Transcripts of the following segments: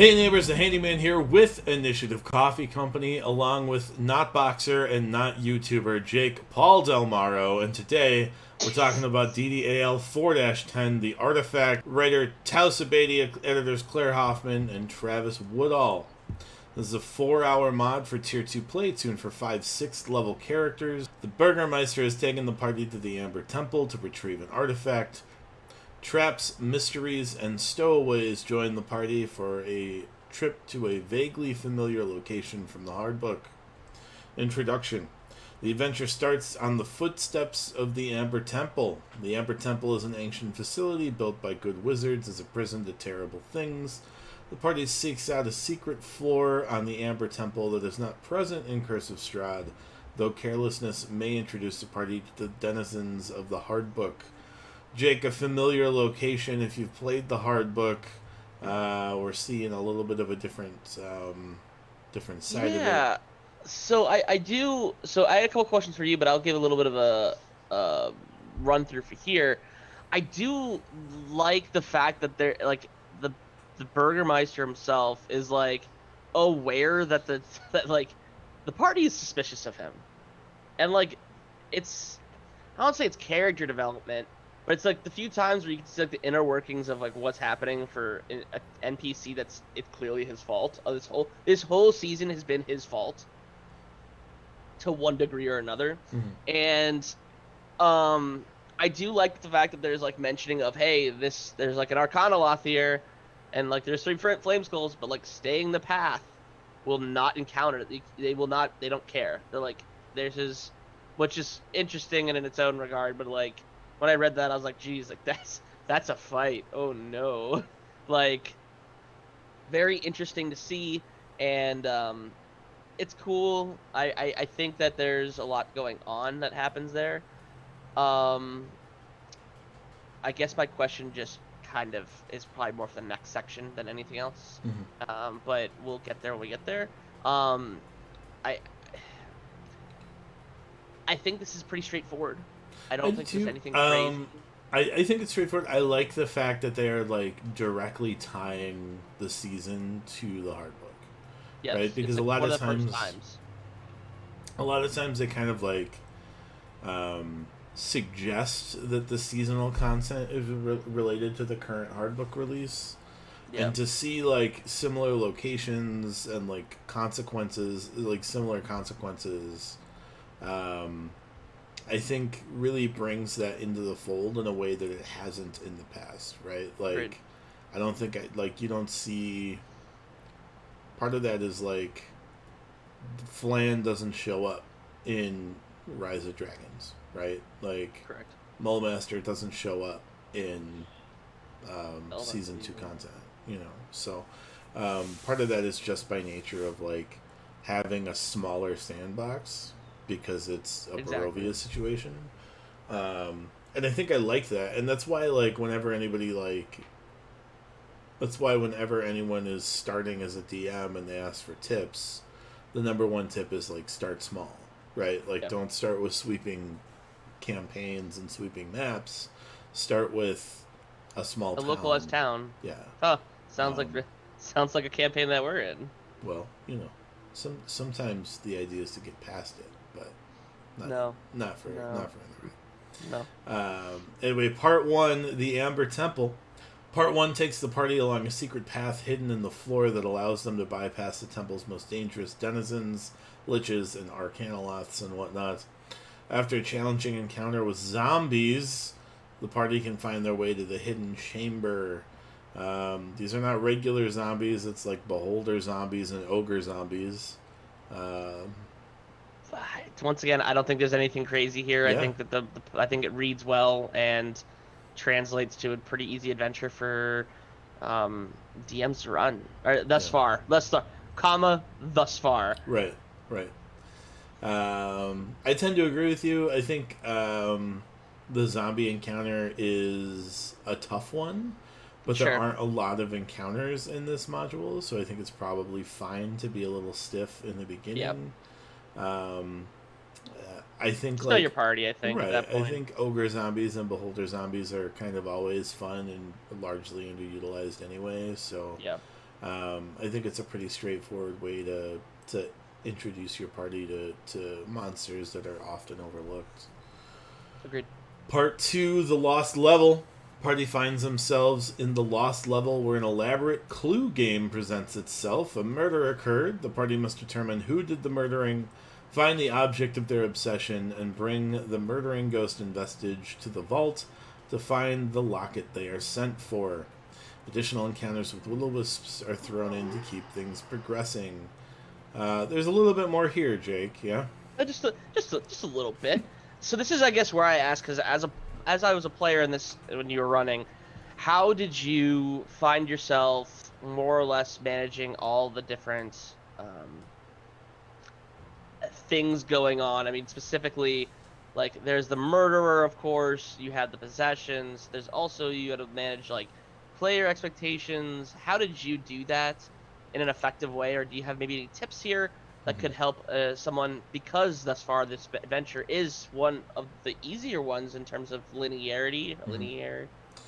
Hey neighbors, the handyman here with Initiative Coffee Company, along with not boxer and not YouTuber Jake Paul Delmaro, and today we're talking about DDAL 4-10, the artifact, writer Tau Sabadia, editors Claire Hoffman and Travis Woodall. This is a 4-hour mod for Tier 2 play, tuned for 5 6th level characters. The Burgermeister has taken the party to the Amber Temple to retrieve an artifact. Traps, mysteries, and stowaways join the party for a trip to a vaguely familiar location from the hardbook. Introduction. The adventure starts on the footsteps of the Amber Temple. The Amber Temple is an ancient facility built by good wizards as a prison to terrible things. The party seeks out a secret floor on the Amber Temple that is not present in Curse of Strahd, though carelessness may introduce the party to the denizens of the hardbook. Jake, a familiar location. If you've played the hard book, we're seeing a little bit of a different side of it. Yeah. So I do. So I had a couple questions for you, but I'll give a little bit of a run through for here. I do like the fact that they're like the Burgermeister himself is like aware that the party is suspicious of him, and like it's I don't say it's character development. But it's like the few times where you can see like the inner workings of like what's happening for an NPC that's it's clearly his fault. This whole season has been his fault to one degree or another. Mm-hmm. And I do like the fact that there's like mentioning of hey, there's like an Arcana Loth here, and like there's 3 flame skulls, but like staying the path will not encounter it. They will not. They don't care. They're like there's his, which is interesting and in its own regard, but like. When I read that, I was like, geez, like that's a fight. Oh no. Like very interesting to see, and it's cool. I think that there's a lot going on that happens there. I guess my question just kind of is probably more for the next section than anything else. Mm-hmm. But we'll get there when we get there. I think this is pretty straightforward. I don't think there's anything crazy. I think it's straightforward. I like the fact that they are like directly tying the season to the hard book. Yes, right? Because like a lot of times they kind of like suggest that the seasonal content is related to the current hard book release. Yeah. And to see like similar locations and like consequences, like similar consequences, I think really brings that into the fold in a way that it hasn't in the past, right? Like, Great. I don't think you don't see. Part of that is like, Flan doesn't show up in Rise of Dragons, right? Like, correct. Mulmaster doesn't show up in season 2 content, you know. So, part of that is just by nature of like having a smaller sandbox. Because it's a Barovia situation. And I think I like that. And that's why, like, whenever anyone is starting as a DM and they ask for tips, the number one tip is, like, start small, right? Like, Don't start with sweeping campaigns and sweeping maps. Start with a small town. Localized town. Yeah. Huh. Sounds like a campaign that we're in. Well, you know, sometimes the idea is to get past it. Not for No. Anyway, part 1, the Amber Temple. Part 1 takes the party along a secret path hidden in the floor that allows them to bypass the temple's most dangerous denizens, liches, and arcanoloths and whatnot. After a challenging encounter with zombies, the party can find their way to the hidden chamber. These are not regular zombies. It's like beholder zombies and ogre zombies. Once again, I don't think there's anything crazy here. Yeah. I think that I think it reads well and translates to a pretty easy adventure for DMs to run. Thus far. Thus far. Right. I tend to agree with you. I think the zombie encounter is a tough one, but there aren't a lot of encounters in this module, so I think it's probably fine to be a little stiff in the beginning. Yep. I think it's like your party. I think at that point. I think ogre zombies and beholder zombies are kind of always fun and largely underutilized anyway. So I think it's a pretty straightforward way to introduce your party to monsters that are often overlooked. Agreed. Part 2, The Lost Level. Party finds themselves in the Lost Level where an elaborate clue game presents itself. A murder occurred. The party must determine who did the murdering, find the object of their obsession, and bring the murdering ghost and vestige to the vault to find the locket they are sent for. Additional encounters with will-o-wisps are thrown in to keep things progressing. There's a little bit more here, Jake, yeah? Just a little bit. So this is, I guess, where I ask, because as I was a player in this when you were running, how did you find yourself more or less managing all the different things going on? I mean, specifically, like there's the murderer, of course. You had the possessions. There's also you had to manage like player expectations. How did you do that in an effective way, or do you have maybe any tips here that could help someone, because thus far this adventure is one of the easier ones in terms of linearity,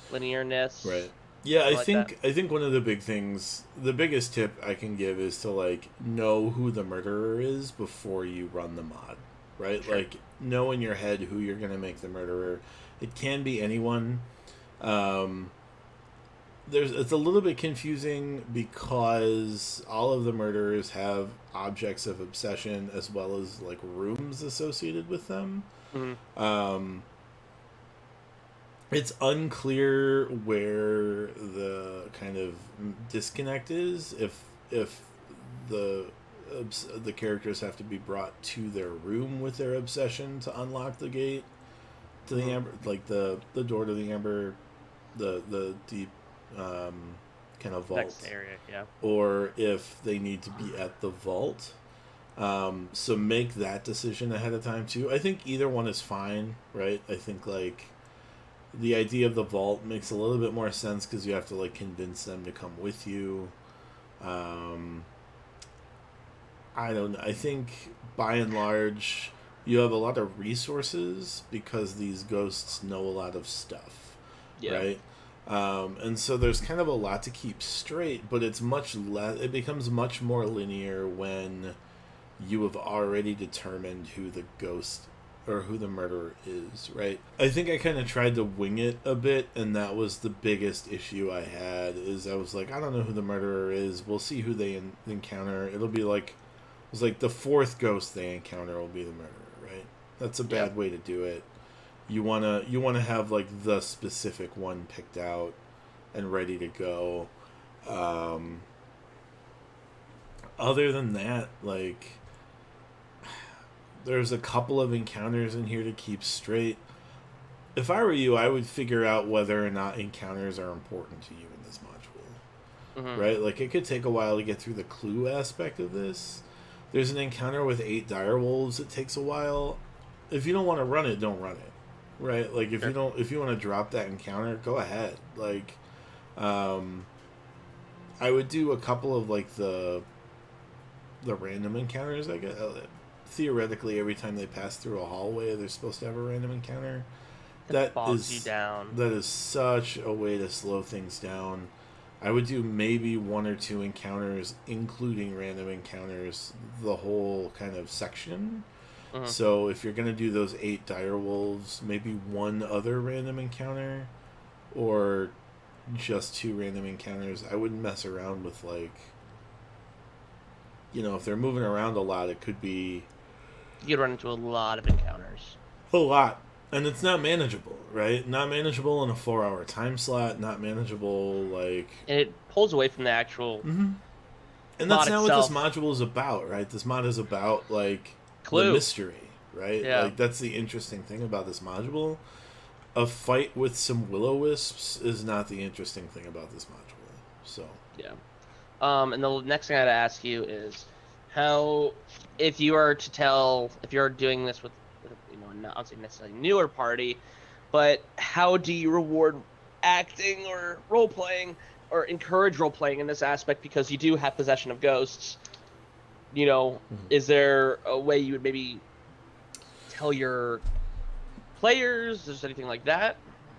linearness. Right. Yeah, I like think one of the big things, the biggest tip I can give is to like know who the murderer is before you run the mod, right? Sure. Like know in your head who you're gonna make the murderer. It can be anyone. It's a little bit confusing because all of the murderers have objects of obsession as well as like rooms associated with them. Mm-hmm. It's unclear where the kind of disconnect is. If the characters have to be brought to their room with their obsession to unlock the gate to the amber, like the door to the amber, the deep kind of vault. Next area, yeah. Or if they need to be at the vault. So make that decision ahead of time too. I think either one is fine, right? I think like the idea of the vault makes a little bit more sense because you have to like convince them to come with you. I don't know. I think by and large you have a lot of resources because these ghosts know a lot of stuff, right? And so there's kind of a lot to keep straight, but it's much less. It becomes much more linear when you have already determined who the ghost or who the murderer is, right? I think I kind of tried to wing it a bit, and that was the biggest issue I had. Is I was like, I don't know who the murderer is. We'll see who they encounter. It'll be like, it was like the fourth ghost they encounter will be the murderer, right? That's a bad way to do it. You wanna have like the specific one picked out and ready to go. Other than that, like there's a couple of encounters in here to keep straight. If I were you, I would figure out whether or not encounters are important to you in this module. Right? Like it could take a while to get through the clue aspect of this. There's an encounter with 8 direwolves. It takes a while. If you don't want to run it, don't run it. Right? Like if you want to drop that encounter, go ahead. Like I would do a couple of like the random encounters, I guess. Theoretically, every time they pass through a hallway, they're supposed to have a random encounter. That bogs you down. That is such a way to slow things down. I would do maybe 1 or 2 encounters, including random encounters, the whole kind of section. So if you're going to do those 8 direwolves, maybe 1 other random encounter, or just 2 random encounters. I wouldn't mess around with like, if they're moving around a lot, it could be... You'd run into a lot of encounters. A lot. And it's not manageable, right? Not manageable in a 4-hour time slot. Not manageable, like... And it pulls away from the actual And that's not what this module is about, right? This mod is about, like, clue. The mystery, right? Yeah. Like, that's the interesting thing about this module. A fight with some will-o-wisps is not the interesting thing about this module. So... Yeah. And the next thing I had to ask you is how, if you're doing this with not I'd say necessarily newer party, but how do you reward acting or role playing or encourage role playing in this aspect, because you do have possession of ghosts? Is there a way you would maybe tell your players? Is there anything like that?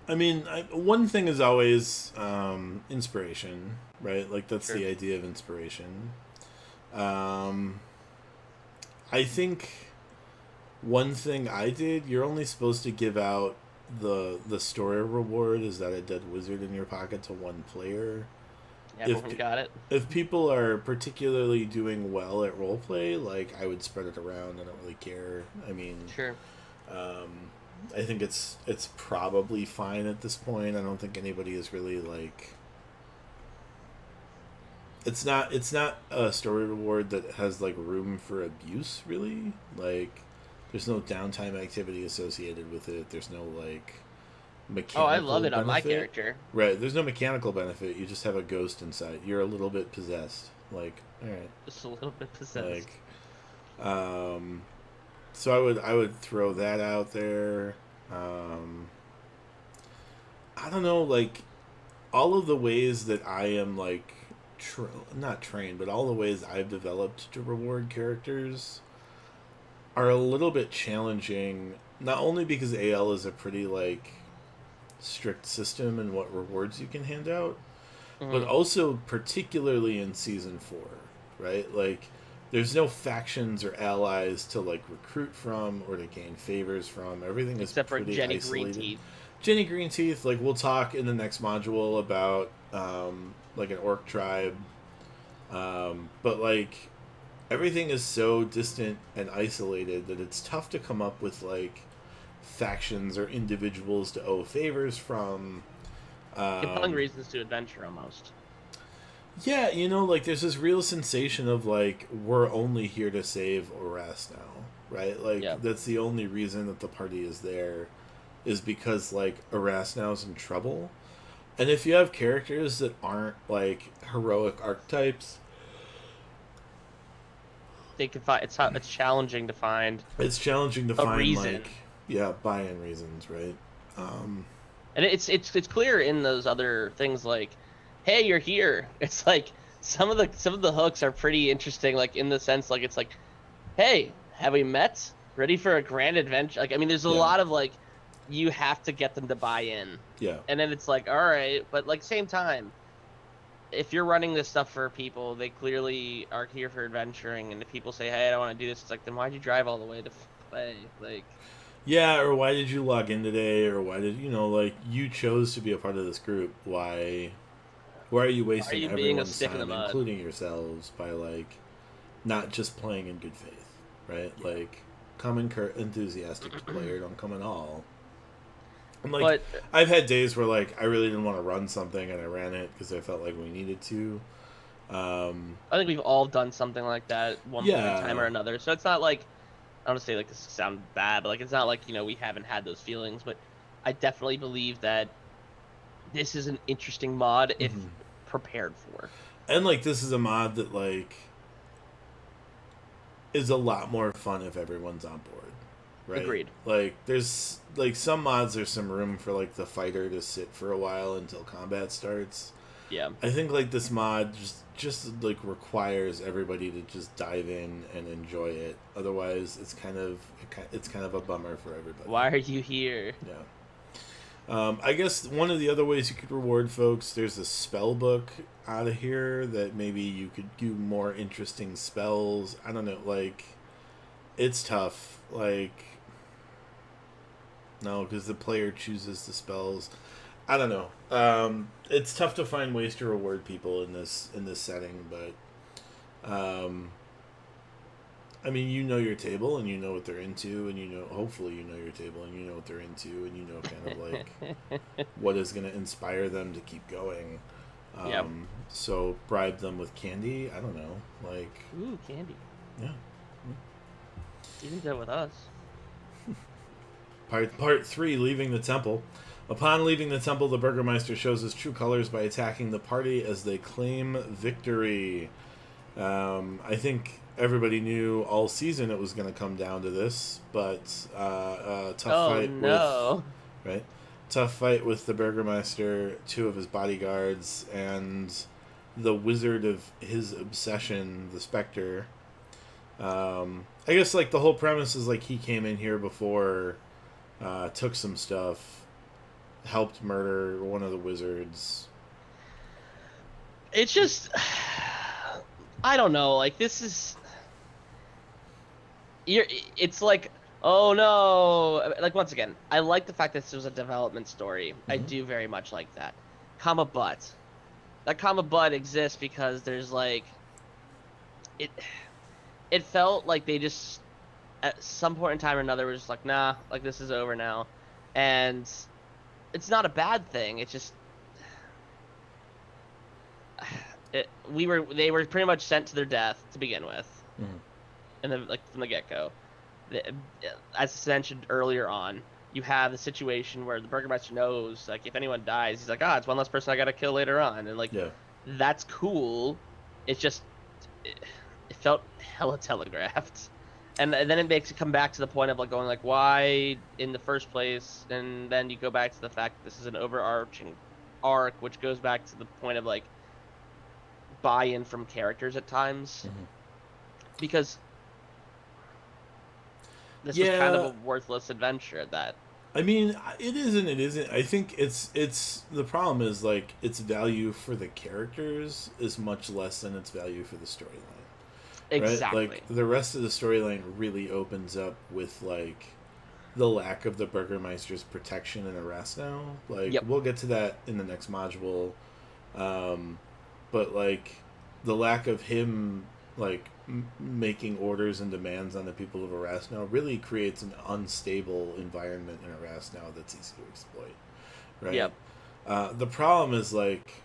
I mean, one thing is always inspiration, right? Like that's Sure. the idea of inspiration. Um, I think one thing I did, you're only supposed to give out the story reward is that a dead wizard in your pocket to one player. Everyone got it. If people are particularly doing well at roleplay, like I would spread it around. I don't really care. I mean, Sure. I think it's probably fine at this point. I don't think anybody is really like. It's not a story reward that has like room for abuse really. Like, there's no downtime activity associated with it. There's no like Oh, mechanical I love it on my benefit. character. Right. There's no mechanical benefit. You just have a ghost inside. You're a little bit possessed. Like, all right. Just a little bit possessed. Like, so I would throw that out there. I don't know, like all of the ways that I am like not trained, but all the ways I've developed to reward characters are a little bit challenging. Not only because AL is a pretty like strict system in what rewards you can hand out, but also particularly in season 4, right? Like there's no factions or allies to like recruit from or to gain favors from. Everything is Except for pretty Jenny isolated. Greenteeth. Jenny Greenteeth, like we'll talk in the next module about like an orc tribe, but like everything is so distant and isolated that it's tough to come up with like factions or individuals to owe favors from. Compelling reasons to adventure, almost. Yeah, like there's this real sensation of like we're only here to save Oras now, right? Like that's the only reason that the party is there, is because like Erasnow's in trouble. And if you have characters that aren't like heroic archetypes, they can find it's challenging to find. It's challenging to find reason. Like buy-in reasons, right? And it's clear in those other things like, hey, you're here. It's like some of the hooks are pretty interesting, like in the sense like it's like, hey, have we met? Ready for a grand adventure? Like I mean, there's a lot of like, you have to get them to buy in. Yeah. And then it's like, all right, but like same time, if you're running this stuff for people, they clearly are here for adventuring, and if people say, hey, I don't want to do this, it's like, then why'd you drive all the way to play? Like, yeah, or why did you log in today, or why did like you chose to be a part of this group? Why are you wasting everyone's time, including yourselves, by like not just playing in good faith, right? Yeah. Like, come enthusiastic to player, don't come at all. And like, I've had days where like I really didn't want to run something and I ran it because I felt like we needed to. I think we've all done something like that at one point in time or another. So it's not like, I don't want to say like this sounds bad, but like it's not like we haven't had those feelings. But I definitely believe that this is an interesting mod if prepared for. And like this is a mod that like is a lot more fun if everyone's on board. Right? Agreed. Like there's like some mods, there's some room for like the fighter to sit for a while until combat starts. Yeah. I think like this mod just like requires everybody to just dive in and enjoy it. Otherwise, it's kind of a bummer for everybody. Why are you here? Yeah. I guess one of the other ways you could reward folks, there's a spell book out of here that maybe you could do more interesting spells. I don't know, like it's tough. Like, no, because the player chooses the spells. I don't know. It's tough to find ways to reward people in this setting, but I mean, you know your table and you know what they're into, and hopefully you know your table and you know what they're into, and you know kind of like what is going to inspire them to keep going. So bribe them with candy. I don't know, like candy. Yeah. You can do it with us. Part 3, leaving the temple. Upon leaving the temple, the Burgermeister shows his true colors by attacking the party as they claim victory. I think everybody knew all season it was going to come down to this, but tough fight with the Burgermeister, 2 of his bodyguards, and the wizard of his obsession, the Spectre. I guess like the whole premise is like he came in here before, took some stuff, helped murder one of the wizards. It's just, I don't know. Like this is, you're. It's like, oh no. Like once again, I like the fact that this was a development story. I Hmm. do very much like that. Comma but that comma but exists because there's like it. It felt like they just at some point in time or another were just like, nah, like this is over now, and it's not a bad thing. It's just they were pretty much sent to their death to begin with, Hmm. and then like from the get go. As mentioned earlier on, you have the situation where the Burgermeister knows like if anyone dies, he's like, ah, it's one less person I gotta kill later on, and like Yeah. that's cool. It's just it, it felt hella telegraphed. And then it makes it come back to the point of like going like why in the first place, and then you go back to the fact that this is an overarching arc, which goes back to the point of like buy-in from characters at times Hmm. because this was kind of Yeah. a worthless adventure at that. I mean, it is and it isn't. I think it's the problem is like its value for the characters is much less than its value for the storyline, right? Like Exactly. the rest of the storyline really opens up with like the lack of the Burgermeister's protection and arrest now. Like Yep. we'll get to that in the next module, um, but like the lack of him like making orders and demands on the people of Arasno really creates an unstable environment in Arasno that's easy to exploit, right? Yep. The problem is like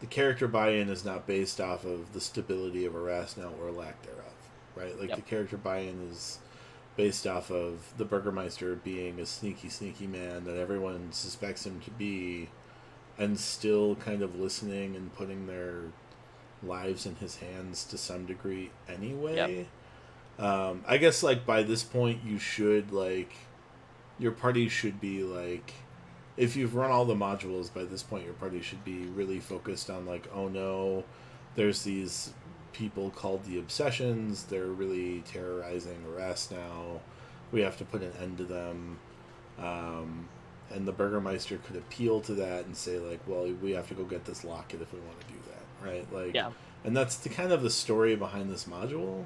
the character buy-in is not based off of the stability of Arasno or lack thereof, right? Like the Yep. character buy-in is based off of the Burgermeister being a sneaky, sneaky man that everyone suspects him to be, and still kind of listening and putting their lives in his hands to some degree Yep. anyway. I guess like by this point you should like your party should be like if you've run all the modules by this point your party should be really focused on like oh no there's these people called the obsessions they're really terrorizing Arrest now we have to put an end to them um, and the Burgermeister could appeal to that and say like well we have to go get this locket if we want to do that right like Yeah. and that's the kind of the story behind this module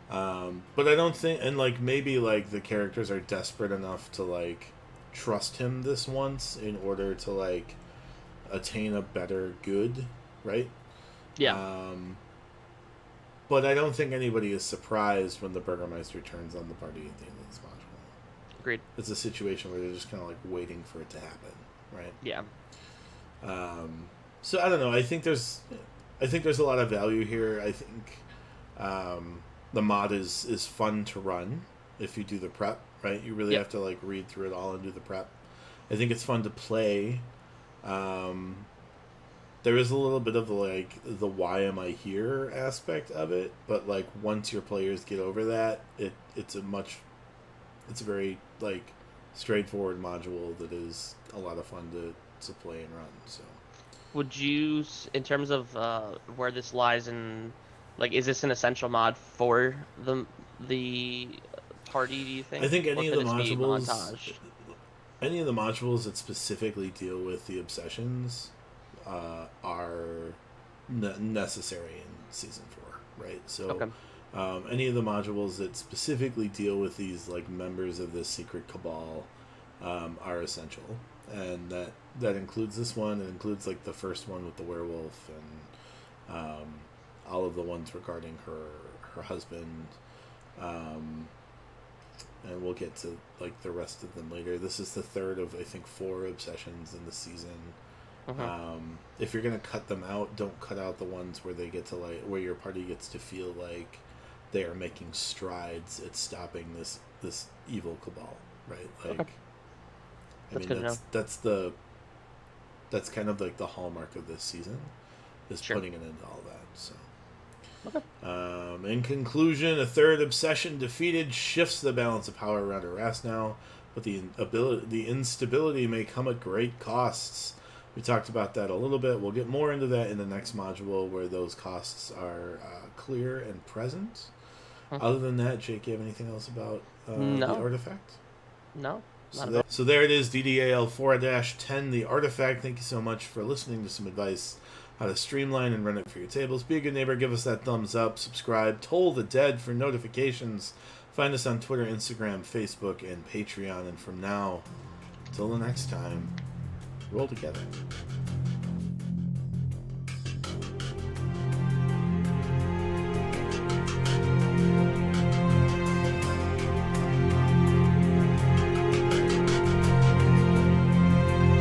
but I don't think, and like maybe like the characters are desperate enough to like trust him this once in order to like attain a better good, right? Yeah. Um, but I don't think anybody is surprised when the Burgermeister turns on the party at the end of this module. Agreed. It's a situation where they're just kind of like waiting for it to happen, right? Yeah. So I don't know. I think there's a lot of value here. I think the mod is fun to run if you do the prep, right? You really Yep. have to like read through it all and do the prep. I think it's fun to play. Um, there is a little bit of the like the why am I here aspect of it, but like once your players get over that, it's a very like straightforward module that is a lot of fun to play and run. So Would you, in terms of where this lies in, like, is this an essential mod for the party? Do you I think, think or could this be montage? any of the modules that specifically deal with the obsessions are necessary in season 4, right? So Okay. any of the modules that specifically deal with these like members of this secret cabal are essential, and that includes this one. It includes like the first one with the werewolf and all of the ones regarding her husband. Um, and we'll get to like the rest of them later. This is the third of I think 4 obsessions in the season. Hmm. If you're gonna cut them out, don't cut out the ones where they get to like where your party gets to feel like they are making strides at stopping this evil cabal, right? Okay. Like, I That's mean good to know. that's kind of like the hallmark of this season is Sure. putting an end to all that. So. Okay. In conclusion, a third obsession defeated shifts the balance of power around Arras now, but the instability may come at great costs. We talked about that a little bit. We'll get more into that in the next module where those costs are clear and present. Hmm. Other than that, Jake, you have anything else about the No. artifact? No. So there it is, DDAL 4-10, the artifact. Thank you so much for listening to some advice how to streamline and run it for your tables. Be a good neighbor, give us that thumbs up, subscribe, toll the dead for notifications. Find us on Twitter, Instagram, Facebook, and Patreon. And from now, until the next time, roll together.